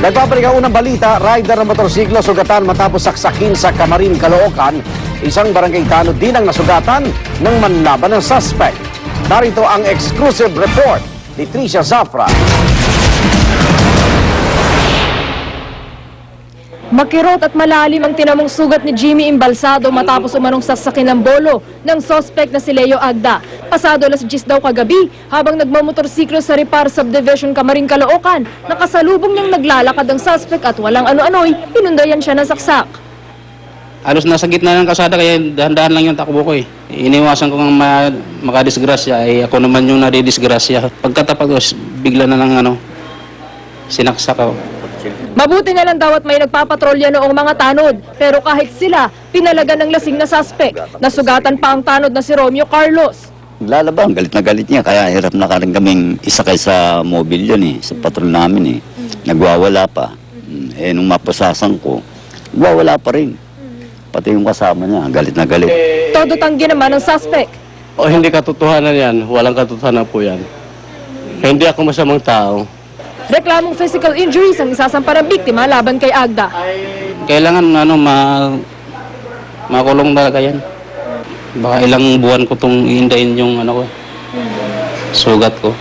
Nagbabalik ang unang balita, rider ng motorsiklo sugatan matapos saksakin sa Camarin, Caloocan. Isang barangay tanod din ang nasugatan ng manlaban ng suspect. Narito ang exclusive report ni Tricia Zafra. Makirot at malalim ang tinamong sugat ni Jimmy Imbalsado matapos umanong sasakin ng bolo ng sospek na si Leo Agda. Pasado 10:00 daw kagabi habang nagmamotorsiklo sa Ripar Subdivision, Camarin, Caloocan. Nakasalubong niyang naglalakad ang suspek at walang ano-ano'y pinundayan siya ng saksak. Halos nasa gitna ng kalsada kaya dahan-dahan lang yung takbo ko eh. Iniwasan ko ng makadisgrasya eh ako naman yung nadidisgrasya. Pagkatapat ko bigla na lang sinaksak ako. Mabuti na lang daw at may nagpapatrolya noong mga tanod. Pero kahit sila, pinalagan ng lasing na suspect. Nasugatan pa ang tanod na si Romeo Carlos. Lalabang, galit na galit niya. Kaya hirap na ka rin kaming isakay sa mobile yun sa patrol namin Nagwawala pa. Nung mapasasan ko, nagwawala pa rin. Pati yung kasama niya, galit na galit. Todo tanggi naman ang suspect. O hindi katotohanan yan, walang katotohanan po yan. Hindi ako masamang tao. Reklamong physical injuries ang isasampa ng biktima laban kay Agda. Kailangan makulong talaga yan. Baka ilang buwan ko itong iindayin yung sugat ko.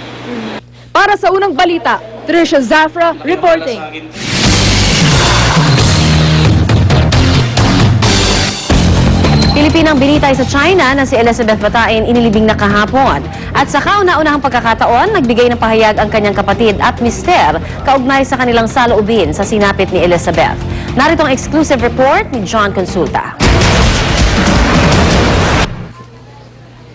Para sa unang balita, Tricia Zafra reporting. Pilipinang binitay sa China na si Elizabeth Batain inilibing na kahapon. At sa kauna-unahang pagkakataon, nagbigay ng pahayag ang kanyang kapatid at mister kaugnay sa kanilang saloobin sa sinapit ni Elizabeth. Narito ang exclusive report ni John Consulta.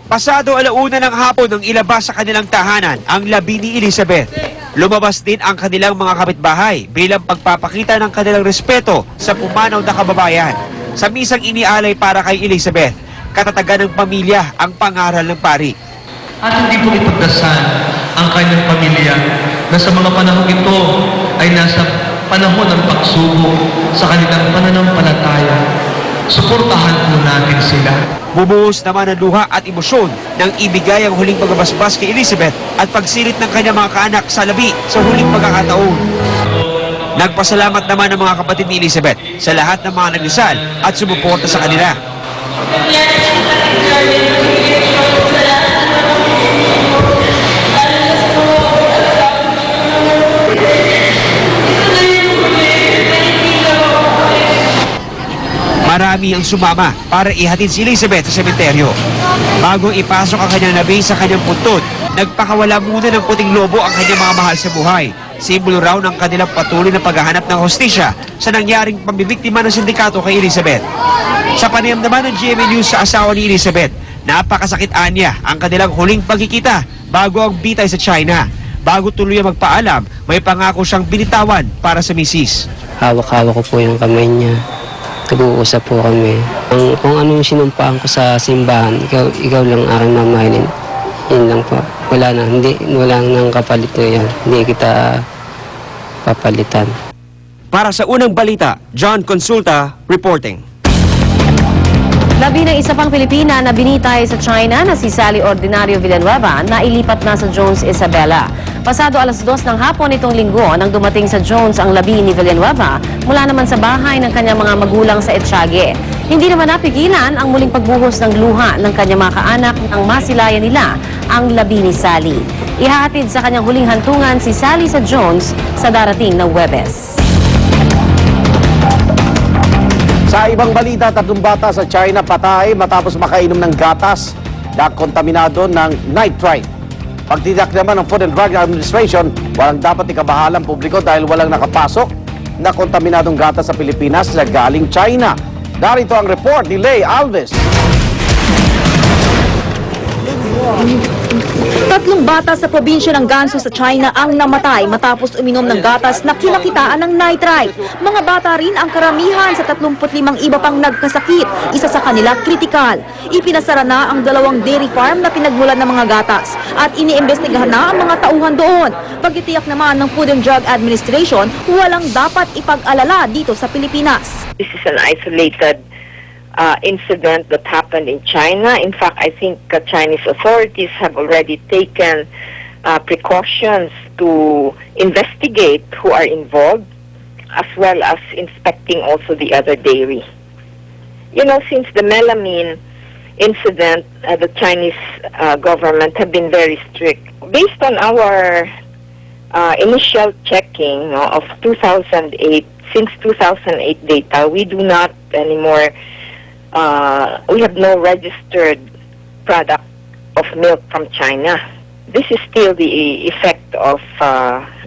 Pasado 1:00 ng hapon nang ilabas sa kanilang tahanan ang labi ni Elizabeth. Lumabas din ang kanilang mga kapitbahay bilang pagpapakita ng kanilang respeto sa pumanaw na kababayan. Sa misang inialay para kay Elizabeth, katatagan ng pamilya ang pangaral ng pari. At hindi po ipagdasal ang kanyang pamilya na sa mga panahon ito ay nasa panahon ng pagsubok sa kanilang pananampalataya. Suportahan po natin sila. Bumuhos naman ang luha at emosyon nang ibigay ang huling pagbabasbas kay Elizabeth at pagsilit ng kanyang mga kaanak sa labi sa huling pagkakataon. Nagpasalamat naman ang mga kapatid ni Elizabeth sa lahat ng mga nagdasal at sumuporta sa kanila. Marami ang sumama para ihatid si Elizabeth sa sementeryo. Bago ipasok ang kanyang nabi sa kanyang puntod, nagpakawala muna ng puting lobo ang kanyang mga mahal sa buhay. Simbolo raw ng kanilang patuloy na paghahanap ng hustisya sa nangyaring pambibiktima ng sindikato kay Elizabeth. Sa panayam naman ng GMA News sa asawa ni Elizabeth, napakasakit-an niya ang kanilang huling pagkikita bago ang bitay sa China. Bago tuloy ang magpaalam, may pangako siyang binitawan para sa misis. Hawak-hawak ko po yung kamay niya. Nag-uusap po kami. Kung ano yung sinumpaan ko sa simbahan, ikaw lang aking mamahalin. Yun lang po. Wala nang kapalit na yan. Hindi kita papalitan. Para sa unang balita, John Consulta reporting. Labi ng isa pang Pilipina na binitay sa China na si Sally Ordinario Villanueva na ilipat na sa Jones Isabela. Pasado 2:00 ng hapon itong linggo nang dumating sa Jones ang labi ni Villanueva mula naman sa bahay ng kanyang mga magulang sa Etxague. Hindi naman napigilan ang muling pagbuhos ng luha ng kanyang mga kaanak nang masilayan nila ang labi ni Sally. Ihahatid sa kanyang huling hantungan si Sally sa Jones sa darating na Huwebes. Sa ibang balita, 3 bata sa China patay matapos makainom ng gatas na kontaminado ng nitrite. Pagtiyak naman ng Food and Drug Administration, walang dapat ikabahalang publiko dahil walang nakapasok na kontaminadong gatas sa Pilipinas na galing China. Narito ang report ni Lay Alves. 3 bata sa probinsya ng Gansu sa China ang namatay matapos uminom ng gatas na kinakitaan ng nitrite. Mga bata rin ang karamihan sa 35 iba pang nagkasakit, isa sa kanila kritikal. Ipinasara na ang 2 dairy farm na pinagmulan ng mga gatas at iniimbestigahan na ang mga tauhan doon. Pagtitiyak naman ng Food and Drug Administration, walang dapat ipag-alala dito sa Pilipinas. This is an isolated incident that happened in China. In fact, I think Chinese authorities have already taken precautions to investigate who are involved as well as inspecting also the other dairy. You know, since the melamine incident, the Chinese government have been very strict. Based on our initial checking of 2008, since 2008 data, we do not anymore, we have no registered product of milk from China. This is still the effect of,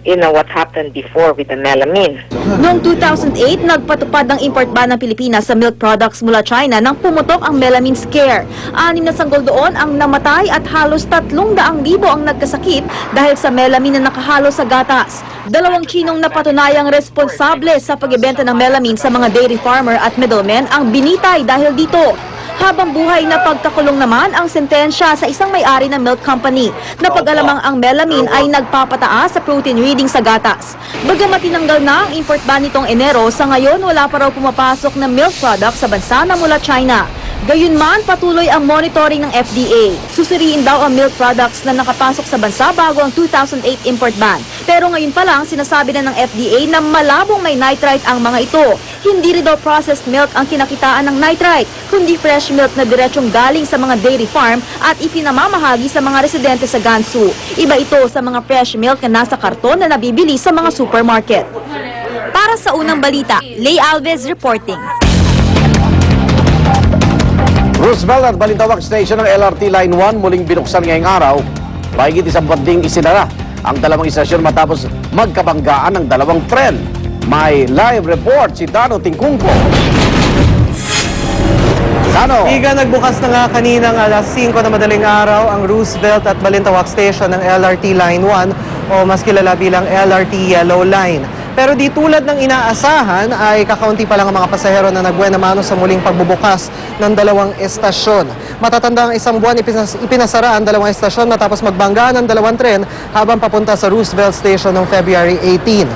what happened before with the melamine. Noong 2008, nagpatupad ng import ban ng Pilipinas sa milk products mula China nang pumutok ang melamine scare. 6 na sanggol doon ang namatay at halos 300,000 ang nagkasakit dahil sa melamine na nakahalo sa gatas. 2 Chinong napatunayang responsable sa pagbebenta ng melamine sa mga dairy farmer at middlemen ang binitay dahil dito. Habang buhay na pagkakulong naman ang sentensya sa isang may-ari ng milk company na pag-alamang ang melamine ay nagpapataas sa protein reading sa gatas. Bagamat tinanggal na ang import ban nitong Enero, sa ngayon wala pa raw pumapasok na milk products sa bansa na mula China. Gayunman, patuloy ang monitoring ng FDA. Susuriin daw ang milk products na nakapasok sa bansa bago ang 2008 import ban. Pero ngayon pa lang, sinasabi na ng FDA na malabong may nitrite ang mga ito. Hindi rin daw processed milk ang kinakitaan ng nitrite, kundi fresh milk na diretsong galing sa mga dairy farm at ipinamamahagi sa mga residente sa Gansu. Iba ito sa mga fresh milk na nasa karton na nabibili sa mga supermarket. Para sa unang balita, Lay Alves reporting. Roosevelt at Balintawak Station ng LRT Line 1 muling binuksan ngayong araw. Mahigit isang buwan ding isinara ang dalawang istasyon matapos magkabanggaan ng dalawang tren. May live report si Dano Tingkungko. Dano. Iga, nagbukas na nga kaninang alas 5 na madaling araw ang Roosevelt at Balintawak Station ng LRT Line 1 o mas kilala bilang LRT Yellow Line. Pero di tulad ng inaasahan ay kakaunti pa lang ang mga pasahero na nagbuena mano sa muling pagbubukas ng dalawang estasyon. Matatanda ang isang buwan ipinasara ang dalawang estasyon matapos magbangga ng dalawang tren habang papunta sa Roosevelt Station noong February 18.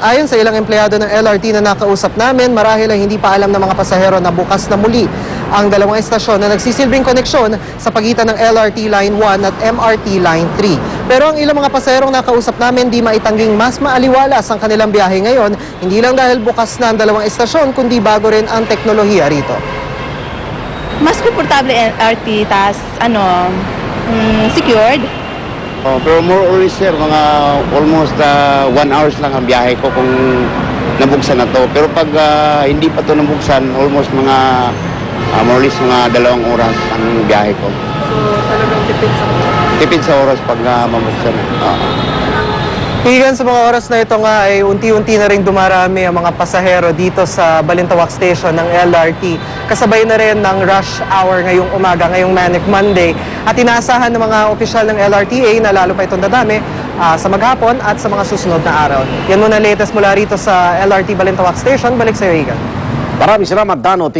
Ayon sa ilang empleyado ng LRT na nakausap namin, marahil ay hindi pa alam ng mga pasahero na bukas na muli ang dalawang estasyon na nagsisilbing koneksyon sa pagitan ng LRT Line 1 at MRT Line 3. Pero ang ilang mga pasaherong nakausap namin di maitangging mas maaliwalas ang kanilang biyahe ngayon, hindi lang dahil bukas na ang dalawang estasyon, kundi bago rin ang teknolohiya rito. Mas komportable LRT, tas secured. Pero more or less, sir, mga almost 1 hours lang ang biyahe ko kung nabuksan na to. Pero pag hindi pa to nabuksan, almost mga more or less mga 2 oras ang biyahe ko. So talagang Tipid sa oras pag mabuksan. Higan sa mga oras na ito nga ay unti-unti na rin dumarami ang mga pasahero dito sa Balintawak Station ng LRT. Kasabay na rin ng rush hour ngayong umaga, ngayong Manic Monday. At inaasahan ng mga opisyal ng LRTA na lalo pa itong dadami sa maghapon at sa mga susunod na araw. Yan muna latest mula rito sa LRT Balintawak Station. Balik sa iyo, Higan. Maraming salamat, Dano.